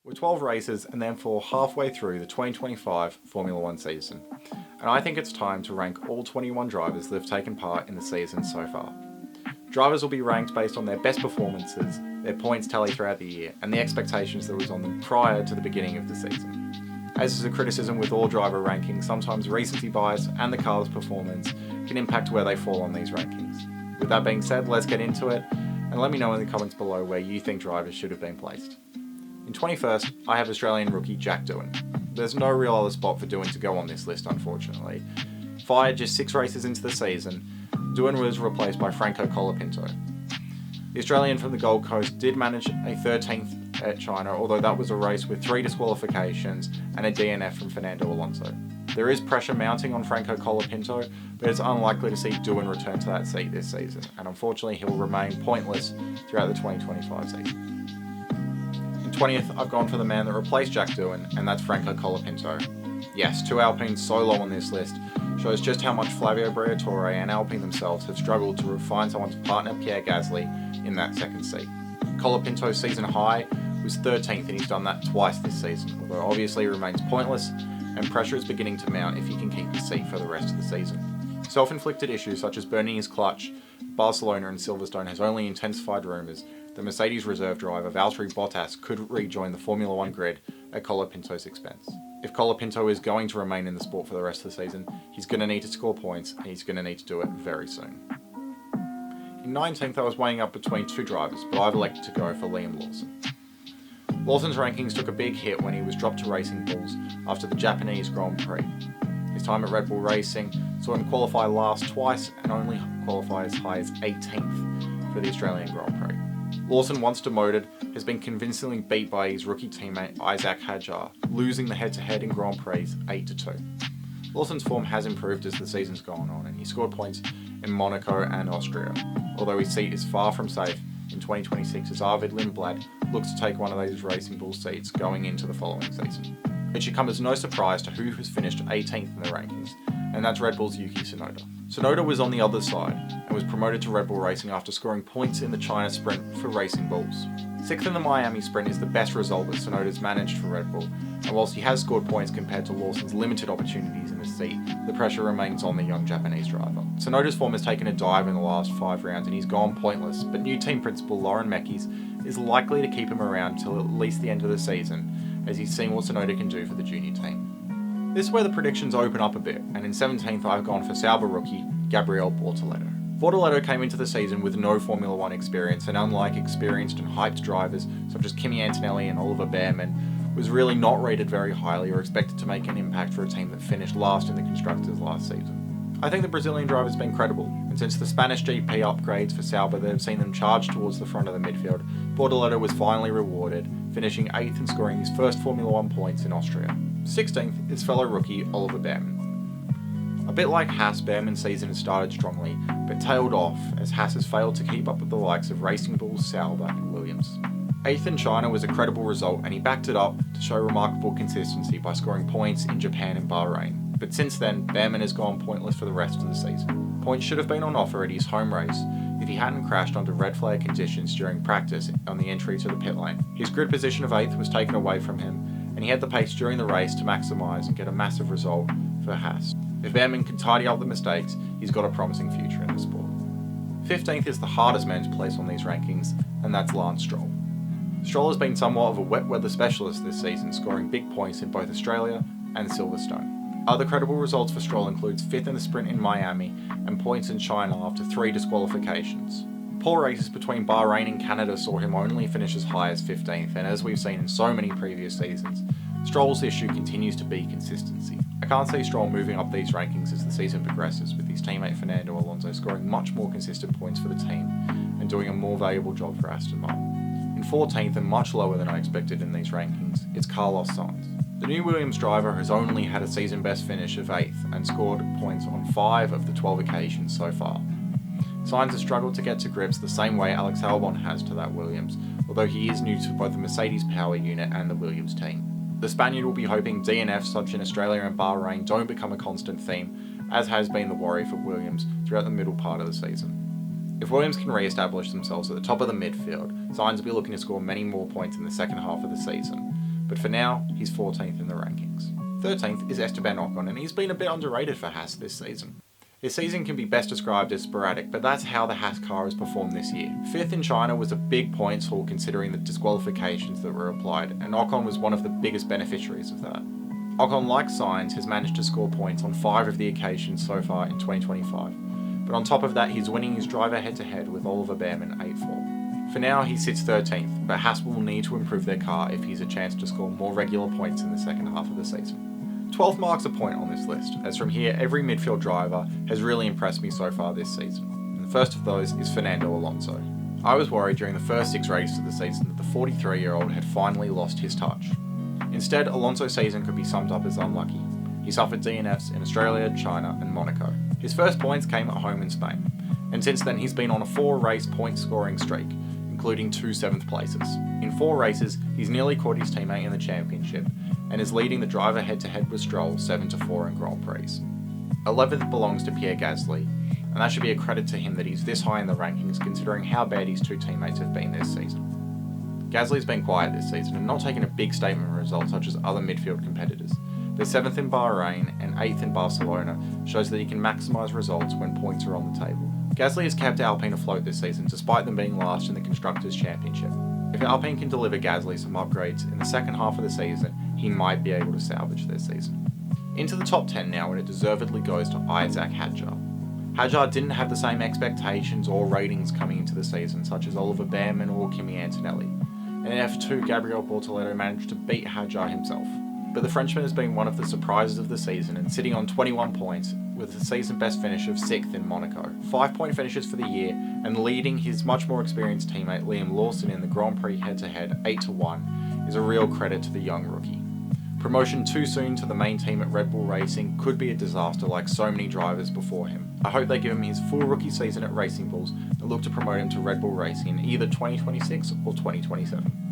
We're 12 races and therefore halfway through the 2025 Formula One season, and I think it's time to rank all 21 drivers that have taken part in the season so far. Drivers will be ranked based on their best performances, their points tally throughout the year, and the expectations that was on them prior to the beginning of the season. As is a criticism with all driver rankings, sometimes recency bias and the car's performance can impact where they fall on these rankings. With that being said, let's get into it, and let me know in the comments below where you think drivers should have been placed. In 21st, I have Australian rookie Jack Doohan. There's no real other spot for Doohan to go on this list, unfortunately. Fired just 6 races into the season, Doohan was replaced by Franco Colapinto. The Australian from the Gold Coast did manage a 13th at China, although that was a race with 3 disqualifications and a DNF from Fernando Alonso. There is pressure mounting on Franco Colapinto, but it's unlikely to see Doohan return to that seat this season, and unfortunately he will remain pointless throughout the 2025 season. In 20th, I've gone for the man that replaced Jack Doohan, and that's Franco Colapinto. Yes, 2 Alpines so low on this list shows just how much Flavio Briatore and Alpine themselves have struggled to find someone to partner Pierre Gasly in that second seat. Colapinto's season high was 13th, and he's done that twice this season, although obviously he remains pointless, and pressure is beginning to mount if he can keep his seat for the rest of the season. Self-inflicted issues such as burning his clutch, Barcelona and Silverstone has only intensified rumours that Mercedes reserve driver Valtteri Bottas could rejoin the Formula One grid at Colapinto's expense. If Colapinto is going to remain in the sport for the rest of the season, he's going to need to score points, and he's going to need to do it very soon. In 19th, I was weighing up between 2 drivers, but I've elected to go for Liam Lawson. Lawson's rankings took a big hit when he was dropped to Racing Bulls after the Japanese Grand Prix. His time at Red Bull Racing saw him qualify last twice and only qualify as high as 18th for the Australian Grand Prix. Lawson, once demoted, has been convincingly beat by his rookie teammate Isaac Hadjar, losing the head-to-head in Grand Prix 8-2. Lawson's form has improved as the season's gone on, and he scored points in Monaco and Austria, although his seat is far from safe in 2026 as Arvid Lindblad looks to take one of those Racing Bull seats going into the following season. It should come as no surprise to who has finished 18th in the rankings, and that's Red Bull's Yuki Tsunoda. Tsunoda was on the other side and was promoted to Red Bull Racing after scoring points in the China Sprint for Racing Bulls. 6th in the Miami Sprint is the best result that Tsunoda's managed for Red Bull, and whilst he has scored points compared to Lawson's limited opportunities in the seat, the pressure remains on the young Japanese driver. Tsunoda's form has taken a dive in the last 5 rounds and he's gone pointless, but new team principal Lauren Mekies is likely to keep him around till at least the end of the season, as he's seen what Tsunoda can do for the junior team. This is where the predictions open up a bit, and in 17th I've gone for Sauber rookie Gabriel Bortoleto. Bortoleto came into the season with no Formula One experience, and unlike experienced and hyped drivers such as Kimi Antonelli and Oliver Bearman, was really not rated very highly or expected to make an impact for a team that finished last in the Constructors last season. I think the Brazilian driver has been credible, and since the Spanish GP upgrades for Sauber that have seen them charge towards the front of the midfield, Bortoleto was finally rewarded, finishing 8th and scoring his first Formula One points in Austria. 16th is fellow rookie Oliver Bearman. A bit like Haas, Bearman's season has started strongly, but tailed off as Haas has failed to keep up with the likes of Racing Bulls, Sauber and Williams. 8th in China was a credible result, and he backed it up to show remarkable consistency by scoring points in Japan and Bahrain. But since then, Bearman has gone pointless for the rest of the season. Points should have been on offer at his home race if he hadn't crashed under red flag conditions during practice on the entry to the pit lane. His grid position of 8th was taken away from him, and he had the pace during the race to maximise and get a massive result for Haas. If Bearman can tidy up the mistakes, he's got a promising future in the sport. 15th is the hardest man to place on these rankings, and that's Lance Stroll. Stroll has been somewhat of a wet weather specialist this season, scoring big points in both Australia and Silverstone. Other credible results for Stroll includes 5th in the sprint in Miami and points in China after 3 disqualifications. Poor races between Bahrain and Canada saw him only finish as high as 15th, and as we've seen in so many previous seasons, Stroll's issue continues to be consistency. I can't see Stroll moving up these rankings as the season progresses, with his teammate Fernando Alonso scoring much more consistent points for the team and doing a more valuable job for Aston Martin. In 14th, and much lower than I expected in these rankings, it's Carlos Sainz. The new Williams driver has only had a season best finish of 8th and scored points on 5 of the 12 occasions so far. Sainz has struggled to get to grips the same way Alex Albon has to that Williams, although he is new to both the Mercedes power unit and the Williams team. The Spaniard will be hoping DNFs such in Australia and Bahrain don't become a constant theme, as has been the worry for Williams throughout the middle part of the season. If Williams can re-establish themselves at the top of the midfield, Sainz will be looking to score many more points in the second half of the season. but for now, he's 14th in the rankings. 13th is Esteban Ocon, and he's been a bit underrated for Haas this season. His season can be best described as sporadic, but that's how the Haas car has performed this year. 5th in China was a big points haul considering the disqualifications that were applied, and Ocon was one of the biggest beneficiaries of that. Ocon, like Sainz, has managed to score points on 5 of the occasions so far in 2025. But on top of that, he's winning his driver head-to-head with Oliver Bearman 8-4. For now, he sits 13th, but Haas will need to improve their car if he's a chance to score more regular points in the second half of the season. 12th marks a point on this list, as from here every midfield driver has really impressed me so far this season. And the first of those is Fernando Alonso. I was worried during the first 6 races of the season that the 43-year-old had finally lost his touch. Instead, Alonso's season could be summed up as unlucky. He suffered DNFs in Australia, China and Monaco. His first points came at home in Spain, and since then he's been on a 4-race point scoring streak, including 2 7th places. In 4 races, he's nearly caught his teammate in the championship, and is leading the driver head-to-head with Stroll 7-4 in Grand Prix. 11th belongs to Pierre Gasly, and that should be a credit to him that he's this high in the rankings considering how bad his 2 teammates have been this season. Gasly's been quiet this season and not taken a big statement result such as other midfield competitors. The 7th in Bahrain and 8th in Barcelona shows that he can maximise results when points are on the table. Gasly has kept Alpine afloat this season despite them being last in the Constructors' Championship. If Alpine can deliver Gasly some upgrades in the second half of the season, he might be able to salvage their season. Into the top 10 now, and it deservedly goes to Isaac Hadjar. Hadjar didn't have the same expectations or ratings coming into the season, such as Oliver Bearman or Kimi Antonelli. And in F2, Gabriel Bortoleto managed to beat Hadjar himself. But the Frenchman has been one of the surprises of the season and sitting on 21 points with a season best finish of 6th in Monaco. 5-point finishes for the year and leading his much more experienced teammate Liam Lawson in the Grand Prix head-to-head 8-1 is a real credit to the young rookie. Promotion too soon to the main team at Red Bull Racing could be a disaster like so many drivers before him. I hope they give him his full rookie season at Racing Bulls and look to promote him to Red Bull Racing in either 2026 or 2027.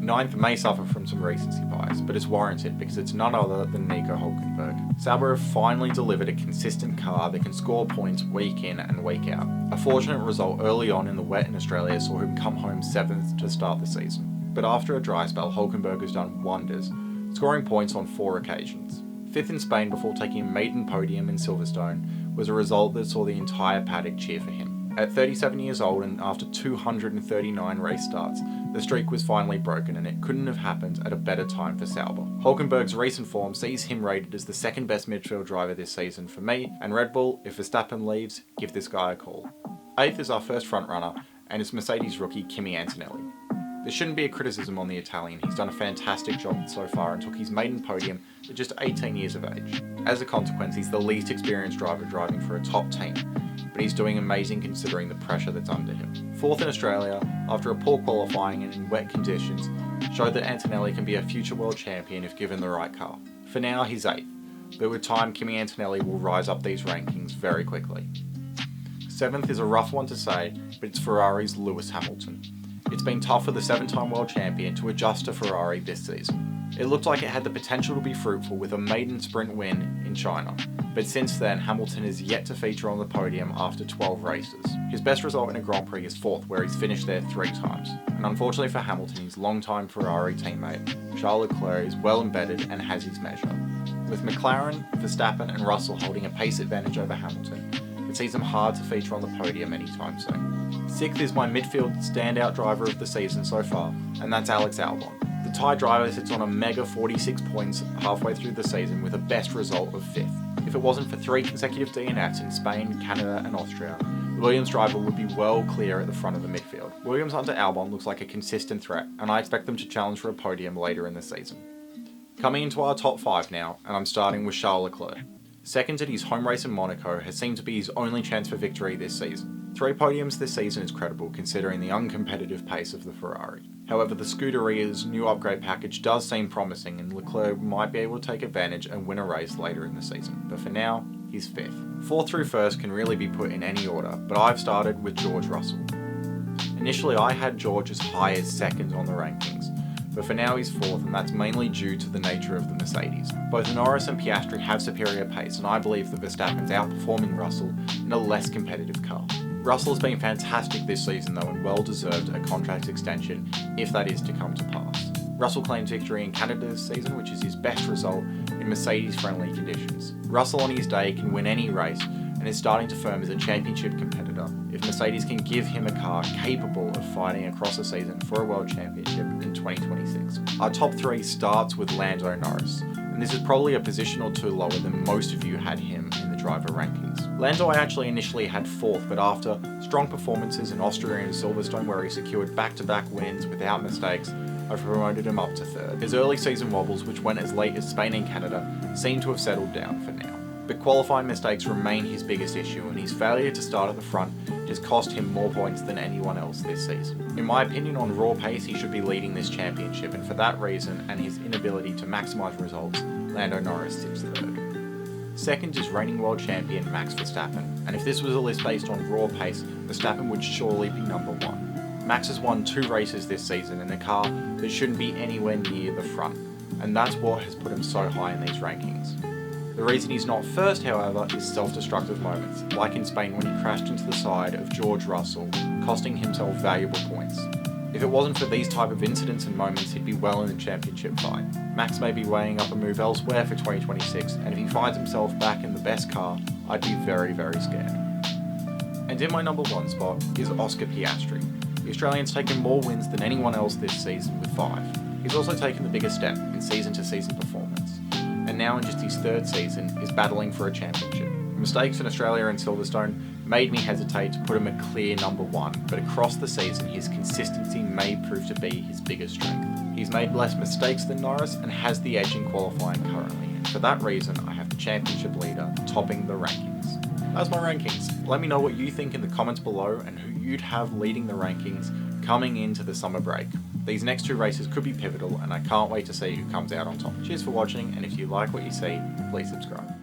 9th may suffer from some recency bias, but it's warranted because it's none other than Nico Hülkenberg. Sauber have finally delivered a consistent car that can score points week in and week out. A fortunate result early on in the wet in Australia saw him come home 7th to start the season. But after a dry spell, Hülkenberg has done wonders, scoring points on 4 occasions. 5th in Spain before taking a maiden podium in Silverstone was a result that saw the entire paddock cheer for him. At 37 years old and after 239 race starts, the streak was finally broken and it couldn't have happened at a better time for Sauber. Hülkenberg's recent form sees him rated as the 2nd best midfield driver this season for me, and Red Bull, if Verstappen leaves, give this guy a call. 8th is our first frontrunner, and it's Mercedes rookie Kimi Antonelli. There shouldn't be a criticism on the Italian, he's done a fantastic job so far and took his maiden podium at just 18 years of age. As a consequence, he's the least experienced driver driving for a top team, but he's doing amazing considering the pressure that's under him. 4th in Australia, after a poor qualifying and in wet conditions, showed that Antonelli can be a future world champion if given the right car. For now, he's 8th, but with time Kimi Antonelli will rise up these rankings very quickly. 7th is a rough one to say, but it's Ferrari's Lewis Hamilton. It's been tough for the 7-time world champion to adjust to Ferrari this season. It looked like it had the potential to be fruitful with a maiden sprint win in China, but since then Hamilton is yet to feature on the podium after 12 races. His best result in a Grand Prix is 4th, where he's finished there 3 times. And unfortunately for Hamilton, his longtime Ferrari teammate, Charles Leclerc, is well embedded and has his measure. With McLaren, Verstappen and Russell holding a pace advantage over Hamilton, it sees him hard to feature on the podium anytime soon. 6th is my midfield standout driver of the season so far, and that's Alex Albon. The Thai driver sits on a mega 46 points halfway through the season with a best result of 5th. If it wasn't for 3 consecutive DNFs in Spain, Canada and Austria, the Williams driver would be well clear at the front of the midfield. Williams under Albon looks like a consistent threat, and I expect them to challenge for a podium later in the season. Coming into our top 5 now, and I'm starting with Charles Leclerc. 2nd at his home race in Monaco has seemed to be his only chance for victory this season. 3 podiums this season is credible considering the uncompetitive pace of the Ferrari. However, the Scuderia's new upgrade package does seem promising and Leclerc might be able to take advantage and win a race later in the season, but for now, he's 5th. 4th through 1st can really be put in any order, but I've started with George Russell. Initially I had George as high as 2nd on the rankings, but for now he's 4th, and that's mainly due to the nature of the Mercedes. Both Norris and Piastri have superior pace, and I believe that Verstappen's outperforming Russell in a less competitive car. Russell's been fantastic this season though, and well deserved a contract extension if that is to come to pass. Russell claims victory in Canada this season, which is his best result in Mercedes-friendly conditions. Russell on his day can win any race and is starting to firm as a championship competitor if Mercedes can give him a car capable of fighting across the season for a world championship in 2026. Our top 3 starts with Lando Norris, and this is probably a position or 2 lower than most of you had him in the driver rankings. Lando I actually initially had 4th, but after strong performances in Austria and Silverstone where he secured back-to-back wins without mistakes, I've promoted him up to 3rd. His early season wobbles, which went as late as Spain and Canada, seem to have settled down for now. But qualifying mistakes remain his biggest issue, and his failure to start at the front has cost him more points than anyone else this season. In my opinion, on raw pace, he should be leading this championship, and for that reason and his inability to maximise results, Lando Norris sits 3rd. Second is reigning world champion Max Verstappen, and if this was a list based on raw pace, Verstappen would surely be number 1. Max has won 2 races this season in a car that shouldn't be anywhere near the front, and that's what has put him so high in these rankings. The reason he's not first, however, is self-destructive moments, like in Spain when he crashed into the side of George Russell, costing himself valuable points. If it wasn't for these type of incidents and moments, he'd be well in the championship fight. Max may be weighing up a move elsewhere for 2026, and if he finds himself back in the best car, I'd be very, very scared. And in my number 1 spot is Oscar Piastri. The Australian's taken more wins than anyone else this season with 5. He's also taken the biggest step in season-to-season performance, and now in just his 3rd season is battling for a championship. Mistakes in Australia and Silverstone made me hesitate to put him a clear number 1, but across the season his consistency may prove to be his biggest strength. He's made less mistakes than Norris and has the edge in qualifying currently, and for that reason I have the championship leader topping the rankings. That's my rankings. Let me know what you think in the comments below and who you'd have leading the rankings coming into the summer break. These next 2 races could be pivotal, and I can't wait to see who comes out on top. Cheers for watching, and if you like what you see, please subscribe.